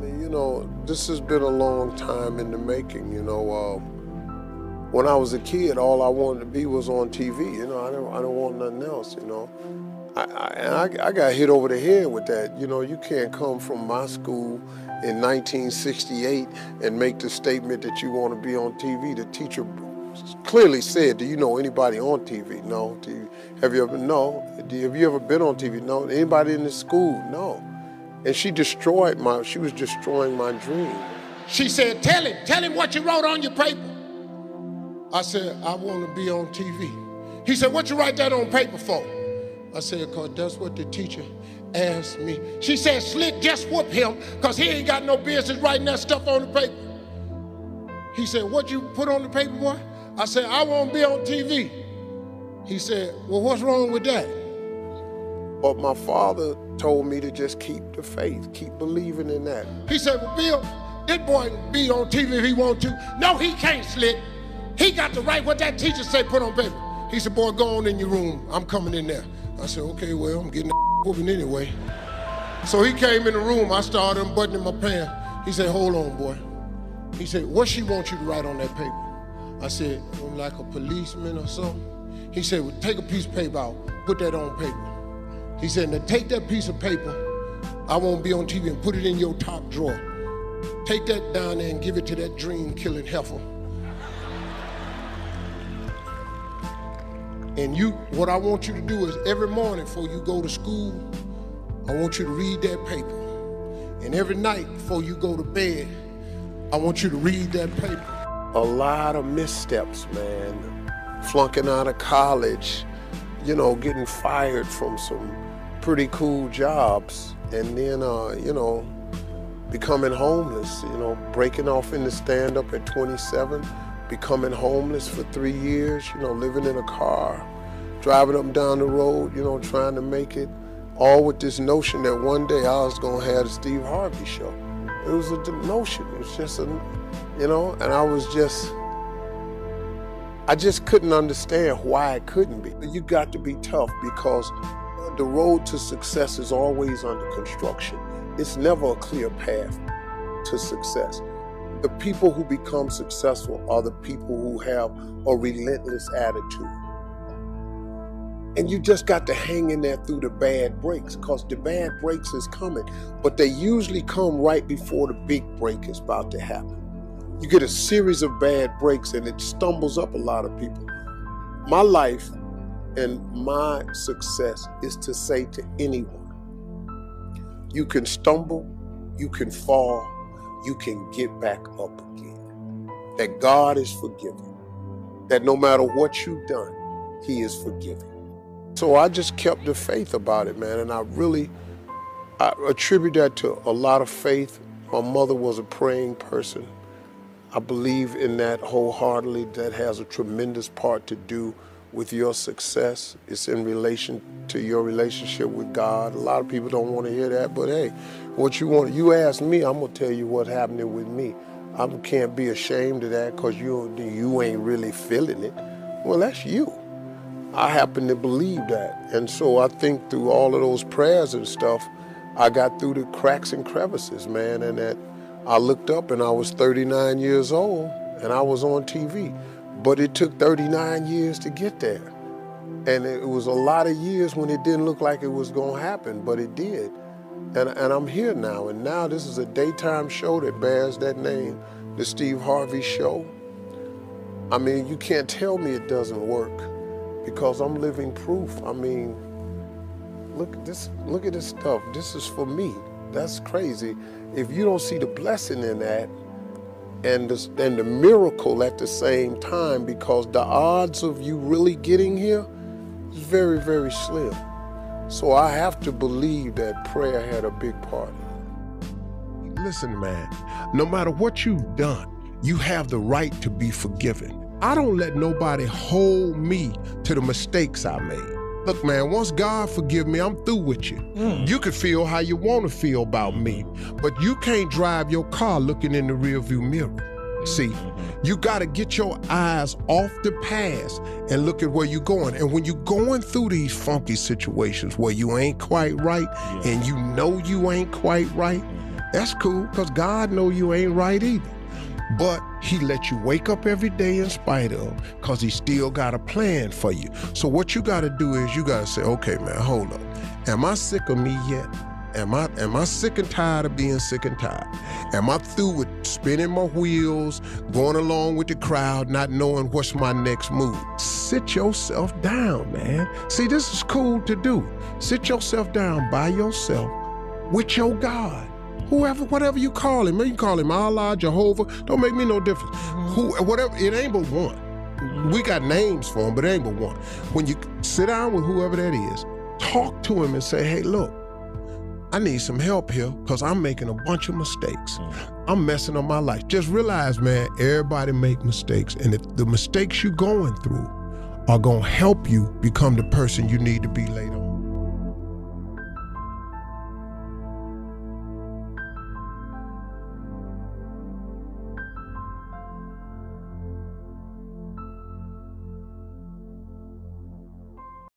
mean, you know, this has been a long time in the making, you know. When I was a kid, all I wanted to be was on TV, you know. I don't want nothing else, you know. I got hit over the head with that. You know, you can't come from my school in 1968 and make the statement that you want to be on TV. The teacher clearly said, do you know anybody on TV? No. Have you ever? No. Have you ever been on TV? No. Anybody in the school? No. And she was destroying my dream. She said, tell him what you wrote on your paper. I said, I want to be on TV. He said, what you write that on paper for? I said, because that's what the teacher asked me. She said, Slick, just whoop him, because he ain't got no business writing that stuff on the paper. He said, what you put on the paper, boy? I said, I want to be on TV. He said, well, what's wrong with that? But my father told me to just keep the faith, keep believing in that. He said, well, Bill, this boy can be on TV if he wants to. No, he can't, Slick. He got to write what that teacher said put on paper. He said, boy, go on in your room. I'm coming in there. I said, okay, well, I'm getting that whooping anyway. So he came in the room. I started unbuttoning my pants. He said, hold on, boy. He said, what she wants you to write on that paper? I said, like a policeman or something. He said, well, take a piece of paper out, put that on paper. He said, now take that piece of paper, I won't be on TV, and put it in your top drawer. Take that down there and give it to that dream-killing heifer. And what I want you to do is every morning before you go to school, I want you to read that paper. And every night before you go to bed, I want you to read that paper. A lot of missteps, man. Flunking out of college, you know, getting fired from some pretty cool jobs, and then, you know, becoming homeless, you know, breaking off into stand-up at 27, becoming homeless for 3 years, you know, living in a car, driving up and down the road, you know, trying to make it, all with this notion that one day I was gonna have the Steve Harvey show. It was a notion, it was just a, you know, and I just couldn't understand why it couldn't be. You got to be tough, because the road to success is always under construction. It's never a clear path to success. The people who become successful are the people who have a relentless attitude. And you just got to hang in there through the bad breaks, because the bad breaks is coming, but they usually come right before the big break is about to happen. You get a series of bad breaks and it stumbles up a lot of people. My life and my success is to say to anyone, you can stumble, you can fall, you can get back up again. That God is forgiving. That no matter what you've done, He is forgiving. So I just kept the faith about it, man, and I attribute that to a lot of faith. My mother was a praying person. I believe in that wholeheartedly. That has a tremendous part to do with your success. It's in relation to your relationship with God. A lot of people don't want to hear that, but hey, what you want, you ask me, I'm gonna tell you what's happening with me. I can't be ashamed of that because you ain't really feeling it. Well, that's you. I happen to believe that. And so I think through all of those prayers and stuff, I got through the cracks and crevices, man, and that I looked up and I was 39 years old and I was on TV. But it took 39 years to get there. And it was a lot of years when it didn't look like it was gonna happen, but it did. And I'm here now, and now this is a daytime show that bears that name, the Steve Harvey Show. I mean, you can't tell me it doesn't work, because I'm living proof. I mean, look at this stuff. This is for me. That's crazy. If you don't see the blessing in that and the miracle at the same time, because the odds of you really getting here is very, very slim. So I have to believe that prayer had a big part in it. Listen, man, no matter what you've done, you have the right to be forgiven. I don't let nobody hold me to the mistakes I made. Look, man, once God forgive me, I'm through with you. You can feel how you want to feel about me, but you can't drive your car looking in the rearview mirror. See, you got to get your eyes off the past and look at where you're going. And when you're going through these funky situations where you ain't quite right and you know you ain't quite right, That's cool, because God know you ain't right either. But he let you wake up every day in spite of, because he still got a plan for you. So what you got to do is you got to say, okay, man, hold up. Am I sick of me yet? Am I sick and tired of being sick and tired? Am I through with spinning my wheels, going along with the crowd, not knowing what's my next move? Sit yourself down, man. See, this is cool to do. Sit yourself down by yourself with your God. Whoever, whatever you call him. You can call him Allah, Jehovah. Don't make me no difference. Whatever, it ain't but one. We got names for him, but it ain't but one. When you sit down with whoever that is, talk to him and say, hey, look, I need some help here because I'm making a bunch of mistakes. I'm messing up my life. Just realize, man, everybody make mistakes. And if the mistakes you're going through are going to help you become the person you need to be later on.